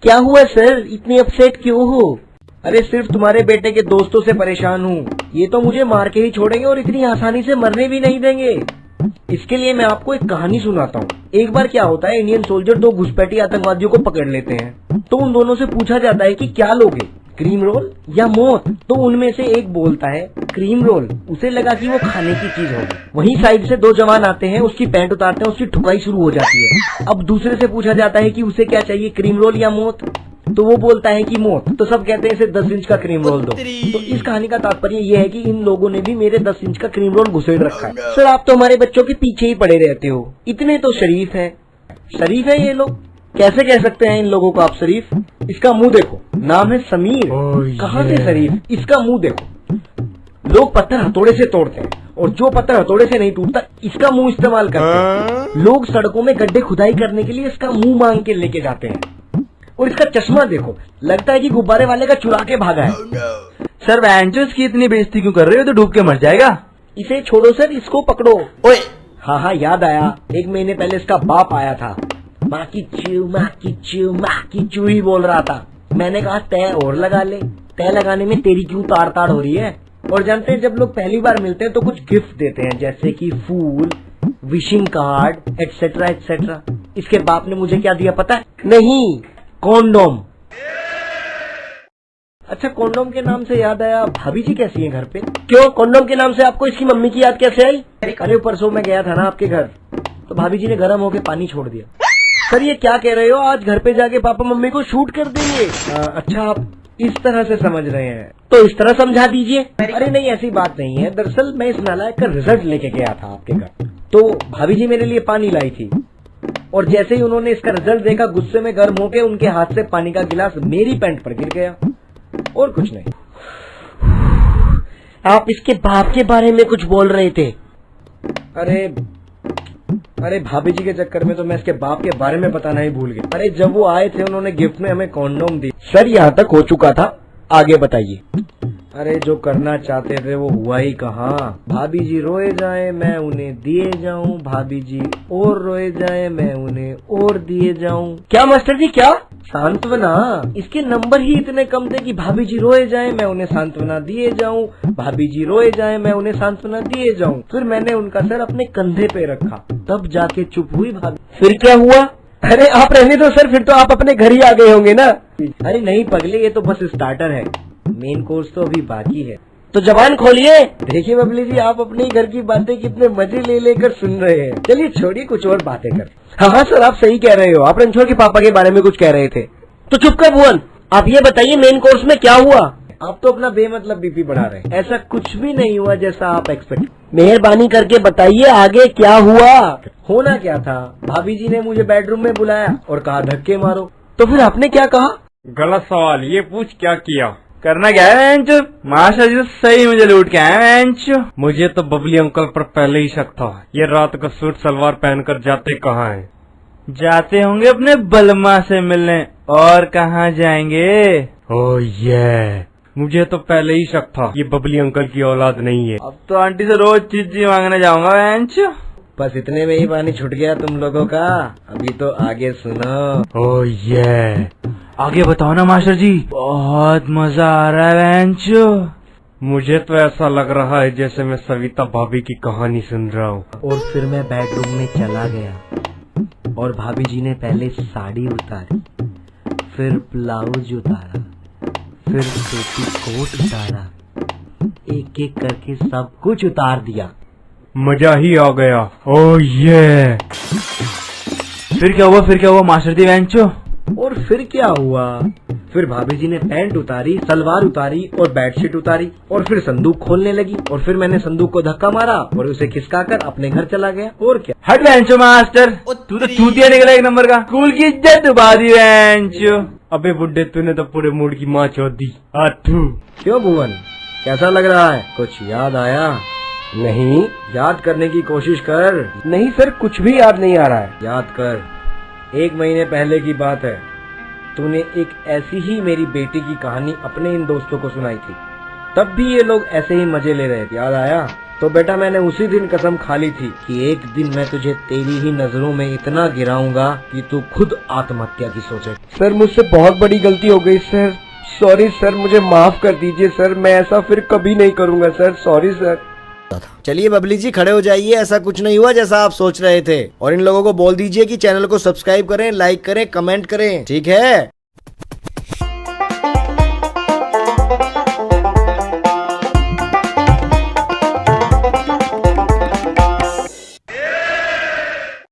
क्या हुआ सर, इतने अपसेट क्यों हो? अरे सिर्फ तुम्हारे बेटे के दोस्तों से परेशान हूँ। ये तो मुझे मार के ही छोड़ेंगे और इतनी आसानी से मरने भी नहीं देंगे। इसके लिए मैं आपको एक कहानी सुनाता हूँ। एक बार क्या होता है, इंडियन सोल्जर दो घुसपैठी आतंकवादियों को पकड़ लेते हैं। तो उन दोनों से पूछा जाता है कि क्या लोगे, क्रीम रोल या मौत? तो उनमें से एक बोलता है क्रीम रोल। उसे लगा कि वो खाने की चीज होगी। वहीं साइड से दो जवान आते हैं, उसकी पैंट उतारते हैं, उसकी ठुकाई शुरू हो जाती है। अब दूसरे से पूछा जाता है कि उसे क्या चाहिए, क्रीम रोल या मौत? तो वो बोलता है कि मौत। तो सब कहते हैं इसे 10 इंच का क्रीम रोल दो। तो इस कहानी का तात्पर्य ये है कि इन लोगों ने भी मेरे 10 इंच का क्रीम रोल घुसेड़ रखा है। सर आप तो हमारे बच्चों के पीछे ही पड़े रहते हो, इतने तो शरीफ है। शरीफ है ये लोग? कैसे कह सकते हैं इन लोगों को आप शरीफ? इसका मुंह देखो, नाम है समीर। कहाँ से शरीफ? इसका मुंह देखो। लोग पत्थर हथौड़े से तोड़ते हैं और जो पत्थर हथौड़े से नहीं टूटता इसका मुंह इस्तेमाल करते हैं। लोग सड़कों में गड्ढे खुदाई करने के लिए इसका मुंह मांग के लेके जाते हैं। और इसका चश्मा देखो, लगता है कि गुब्बारे वाले का चुरा के भागा है। सर वैंचर्स की इतनी बेइज्जती क्यों कर रहे हो, तो डूब के मर जाएगा। इसे छोड़ो सर, इसको पकड़ो। ओए हाँ याद आया, 1 महीने पहले इसका बाप आया था। माँ की चू माँ की चू माँ की चू ही बोल रहा था। मैंने कहा तय और लगा ले, तय लगाने में तेरी क्यों ताड़ ताड़ हो रही है। और जानते हैं जब लोग पहली बार मिलते हैं तो कुछ गिफ्ट देते हैं, जैसे कि फूल, विशिंग कार्ड एटसेट्रा एटसेट्रा। इसके बाप ने मुझे क्या दिया पता है? नहीं, कॉन्डोम। अच्छा कॉन्डोम के नाम से याद आया, भाभी जी कैसी हैं घर पे? क्यों, कॉन्डोम के नाम से आपको इसकी मम्मी की याद कैसे आई? अरे परसों मैं गया था ना आपके घर, तो भाभी जी ने गर्म होके पानी छोड़ दिया। सर ये क्या कह रहे हो, आज घर पे जाके पापा मम्मी को शूट कर देंगे? अच्छा आप इस तरह से समझ रहे हैं, तो इस तरह समझा दीजिए। अरे नहीं ऐसी बात नहीं है, दरअसल मैं इस नालायक का रिजल्ट लेके गया था आपके घर, तो भाभी जी मेरे लिए पानी लाई थी। और जैसे ही उन्होंने इसका रिजल्ट देखा, गुस्से में गर्म होके उनके हाथ से पानी का गिलास मेरी पैंट पर गिर गया, और कुछ नहीं। आप इसके बाप के बारे में कुछ बोल रहे थे? अरे भाभी जी के चक्कर में तो मैं इसके बाप के बारे में बताना ही भूल गया। अरे जब वो आए थे उन्होंने गिफ्ट में हमें कॉन्डोम दी। सर यहाँ तक हो चुका था, आगे बताइए। अरे जो करना चाहते थे वो हुआ ही कहाँ। भाभी जी रोए जाए मैं उन्हें दिए जाऊं, भाभी जी और रोए जाए मैं उन्हें और दिए जाऊं। क्या मास्टर जी क्या? सांत्वना। इसके नंबर ही इतने कम थे कि भाभी जी रोए जाए मैं उन्हें सांत्वना दिए जाऊं, भाभी जी रोए जाए मैं उन्हें सांत्वना दिए जाऊं। फिर मैंने उनका सर अपने कंधे पे रखा, तब जाके चुप हुई भाभी। फिर क्या हुआ? अरे आप रहने दो सर, फिर तो आप अपने घर ही आ गए होंगे ना। अरे नहीं पगले, ये तो बस स्टार्टर है, मेन कोर्स तो अभी बाकी है। तो जबान खोलिए। देखिए बबली जी, आप अपने घर की बातें कितने मजे ले लेकर सुन रहे हैं। चलिए छोड़िए, कुछ और बातें कर। हाँ सर आप सही कह रहे हो, आप रणछोड़ के पापा के बारे में कुछ कह रहे थे। तो चुप कर भुवन, आप ये बताइए मेन कोर्स में क्या हुआ? आप तो अपना बेमतलब बीपी बढ़ा रहे हैं। ऐसा कुछ भी नहीं हुआ जैसा आप एक्सपेक्ट। मेहरबानी करके बताइए आगे क्या हुआ? होना क्या था, भाभी जी ने मुझे बेडरूम में बुलाया और कहा धक्के मारो। तो फिर आपने क्या कहा? गलत सवाल, ये पूछ क्या किया, करना क्या है बेंच? मास्टर जी तो सही मुझे लूट के आए बेंच। मुझे तो बबली अंकल पर पहले ही शक था, ये रात को सूट सलवार पहनकर जाते कहाँ हैं? जाते होंगे अपने बलमा से मिलने, और कहाँ जाएंगे? ओह ये मुझे तो पहले ही शक था, ये बबली अंकल की औलाद नहीं है। अब तो आंटी से रोज चीज मांगने जाऊंगा बेंच। बस इतने में ही पानी छूट गया तुम लोगों का। अभी तो आगे सुनो। ओह ये आगे बताओ ना मास्टर जी, बहुत मजा आ रहा है बेंच। मुझे तो ऐसा लग रहा है जैसे मैं सविता भाभी की कहानी सुन रहा हूँ। और फिर मैं बेडरूम में चला गया और भाभी जी ने पहले साड़ी उतारी, फिर ब्लाउज उतारा, फिर पेटीकोट उतारा, एक एक करके सब कुछ उतार दिया। मजा ही आ गया। ओह ये फिर क्या हुआ मास्टर जी बेंचो? और फिर क्या हुआ, फिर भाभी जी ने पैंट उतारी, सलवार उतारी और बेडशीट उतारी और फिर संदूक खोलने लगी और फिर मैंने संदूक को धक्का मारा और उसे खिसकाकर अपने घर चला गया। और क्या? हट बेंचो मास्टर, तू तो चूतिया निकला एक नंबर का, स्कूल की इज्जत डुबा दी बेंचो। अबे बुड्ढे तूने तो पूरे मूड की माँ चोद दी। क्यों भुवन, कैसा लग रहा है? कुछ याद आया? नहीं, याद करने की कोशिश कर। नहीं सर कुछ भी याद नहीं आ रहा है। याद कर, 1 महीने पहले की बात है, तूने एक ऐसी ही मेरी बेटी की कहानी अपने इन दोस्तों को सुनाई थी, तब भी ये लोग ऐसे ही मजे ले रहे थे। याद आया? तो बेटा मैंने उसी दिन कसम खा ली थी कि एक दिन मैं तुझे तेरी ही नजरों में इतना गिराऊंगा कि तू खुद आत्महत्या की सोचे। सर मुझसे बहुत बड़ी गलती हो गई सर, सॉरी सर, मुझे माफ कर दीजिए सर, मैं ऐसा फिर कभी नहीं करूंगा सर, सॉरी सर। चलिए बबली जी खड़े हो जाइए, ऐसा कुछ नहीं हुआ जैसा आप सोच रहे थे, और इन लोगों को बोल दीजिए कि चैनल को सब्सक्राइब करें, लाइक करें, कमेंट करें, ठीक है।